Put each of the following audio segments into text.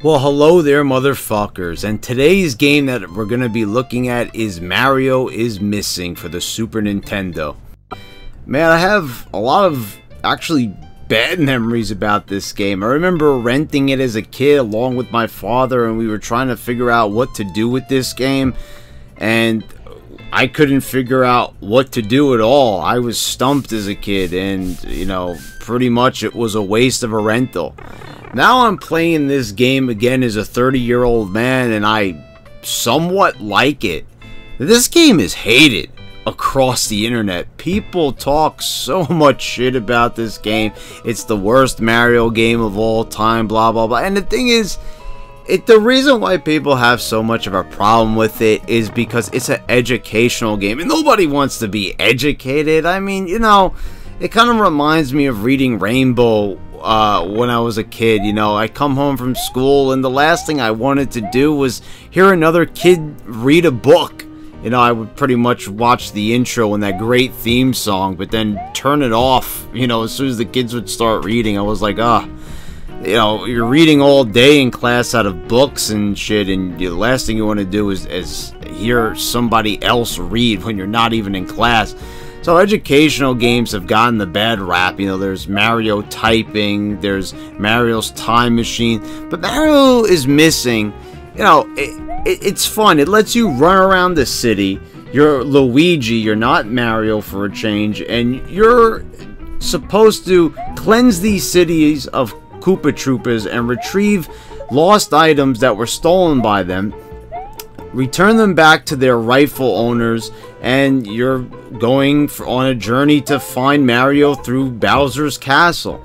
Well, hello there, motherfuckers, and today's game that we're going to be looking at is Mario is Missing for the Super Nintendo. Man, I have a lot of actually bad memories about this game. I remember renting it as a kid along with my father, and we were trying to figure out what to do with this game, and I couldn't figure out what to do at all. I was stumped as a kid, and, you know, pretty much it was a waste of a rental. Now I'm playing this game again as a 30-year-old man, and I somewhat like it. This game is hated across the internet. People talk so much shit about this game. It's the worst Mario game of all time, blah, blah, blah. And the thing is, the reason why people have so much of a problem with it is because it's an educational game, and nobody wants to be educated. I mean, you know, it kind of reminds me of reading Rainbow when I was a kid. You know, I come home from school, and the last thing I wanted to do was hear another kid read a book. You know, I would pretty much watch the intro and that great theme song, but then turn it off, you know, as soon as the kids would start reading. I was like, you know, you're reading all day in class out of books and shit, and the last thing you want to do is hear somebody else read when you're not even in class. So educational games have gotten the bad rap. You know, there's Mario Typing, there's Mario's Time Machine, but Mario is Missing. You know, it's fun. It lets you run around the city. You're Luigi, you're not Mario for a change, and you're supposed to cleanse these cities of Koopa Troopas and retrieve lost items that were stolen by them, return them back to their rightful owners, and you're going on a journey to find Mario through Bowser's castle.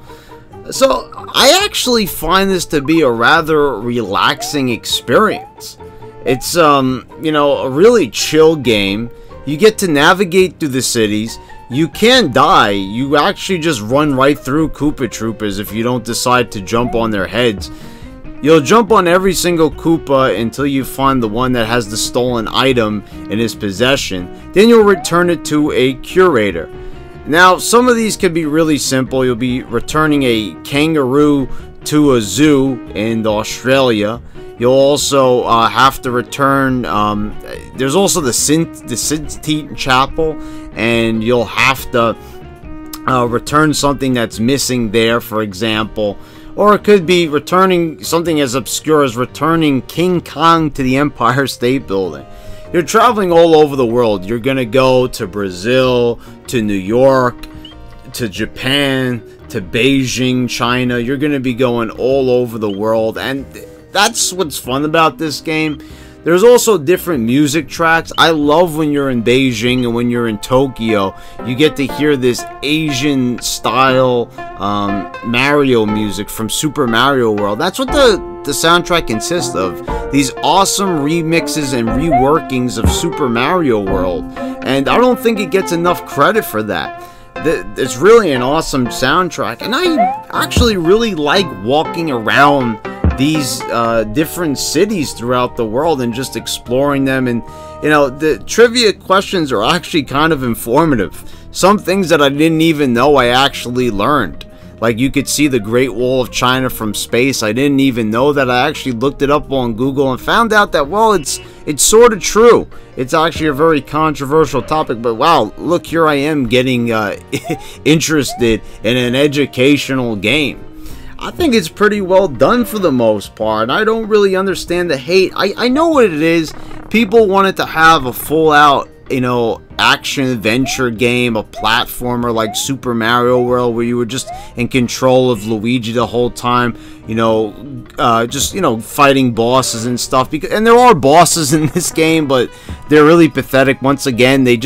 So I actually find this to be a rather relaxing experience. It's you know, a really chill game. You get to navigate through the cities. You can't die. You actually just run right through Koopa Troopas if you don't decide to jump on their heads. You'll jump on every single Koopa until you find the one that has the stolen item in his possession. Then you'll return it to a curator. Now, some of these can be really simple. You'll be returning a kangaroo to a zoo in Australia. You'll also have to return, there's also the Sistine Chapel, and you'll have to return something that's missing there, for example. Or it could be returning something as obscure as returning King Kong to the Empire State Building. You're traveling all over the world. You're going to go to Brazil, to New York, to Japan, to Beijing, China. You're going to be going all over the world, and that's what's fun about this game. There's also different music tracks. I love when you're in Beijing and when you're in Tokyo, you get to hear this Asian style Mario music from Super Mario World. That's what the soundtrack consists of. These awesome remixes and reworkings of Super Mario World. And I don't think it gets enough credit for that. It's really an awesome soundtrack. And I actually really like walking around these different cities throughout the world and just exploring them. And, you know, the trivia questions are actually kind of informative. Some things that I didn't even know I actually learned. Like, you could see the Great Wall of China from space. I didn't even know that. I actually looked it up on Google and found out that, well, it's sort of true. It's actually a very controversial topic, but wow, look, here I am getting interested in an educational game. I think it's pretty well done for the most part, and I don't really understand the hate. I know what it is. People wanted to have a full-out, you know, action-adventure game, a platformer like Super Mario World, where you were just in control of Luigi the whole time, you know, just, you know, fighting bosses and stuff. And there are bosses in this game, but they're really pathetic. Once again, they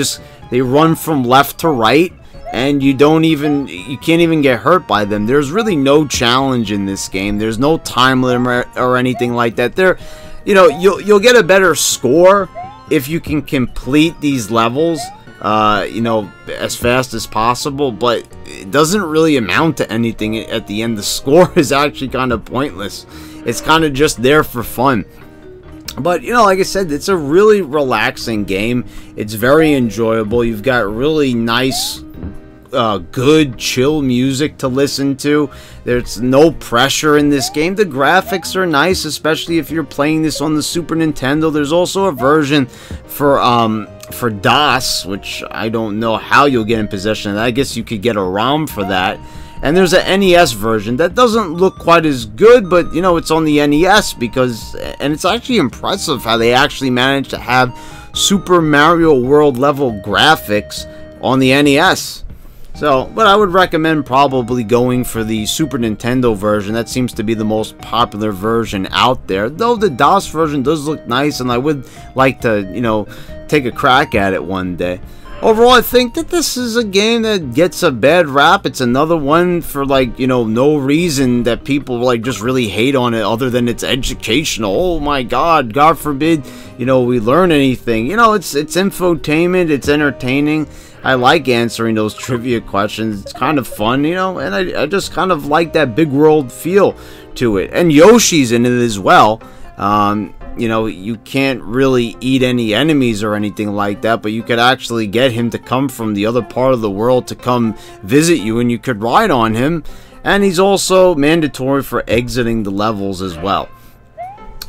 run from left to right, and you can't even get hurt by them. There's really no challenge in this game. There's no time limit or anything like that. You know, you'll get a better score if you can complete these levels, you know, as fast as possible, but it doesn't really amount to anything at the end. The score is actually kind of pointless. It's kind of just there for fun. But, you know, like I said, it's a really relaxing game. It's very enjoyable. You've got really nice good, chill music to listen to. There's no pressure in this game. The graphics are nice, especially if you're playing this on the Super Nintendo. There's also a version for DOS, which I don't know how you'll get in possession of that. I guess you could get a ROM for that. And there's an NES version that doesn't look quite as good, but you know, it's on the NES and it's actually impressive how they actually managed to have Super Mario World level graphics on the NES. So, but I would recommend probably going for the Super Nintendo version. That seems to be the most popular version out there. Though the DOS version does look nice, and I would like to, you know, take a crack at it one day. Overall, I think that this is a game that gets a bad rap. It's another one for, like, you know, no reason that people, like, just really hate on it other than it's educational. Oh my god, God forbid, you know, we learn anything. You know, it's infotainment, it's entertaining. I like answering those trivia questions. It's kind of fun, you know, and I just kind of like that big world feel to it. And Yoshi's in it as well. You know, you can't really eat any enemies or anything like that, but you could actually get him to come from the other part of the world to come visit you, and you could ride on him. And he's also mandatory for exiting the levels as well.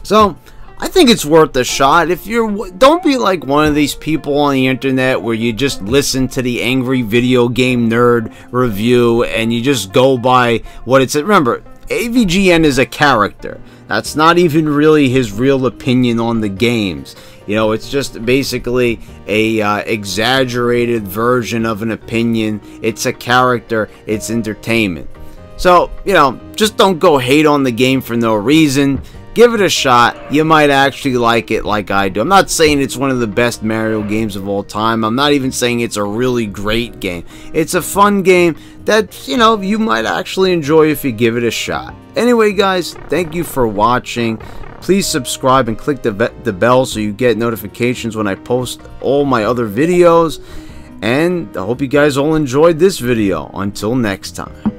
So I think it's worth a shot. If you're, don't be like one of these people on the internet where you just listen to the angry video game nerd review and you just go by what it said. Remember, AVGN is a character. That's not even really his real opinion on the games. You know, it's just basically a exaggerated version of an opinion. It's a character. It's entertainment. So, you know, just don't go hate on the game for no reason. Give it a shot. You might actually like it like I do. I'm not saying it's one of the best Mario games of all time. I'm not even saying it's a really great game. It's a fun game that, you know, you might actually enjoy if you give it a shot. Anyway, guys, thank you for watching. Please subscribe and click the bell so you get notifications when I post all my other videos. And I hope you guys all enjoyed this video. Until next time.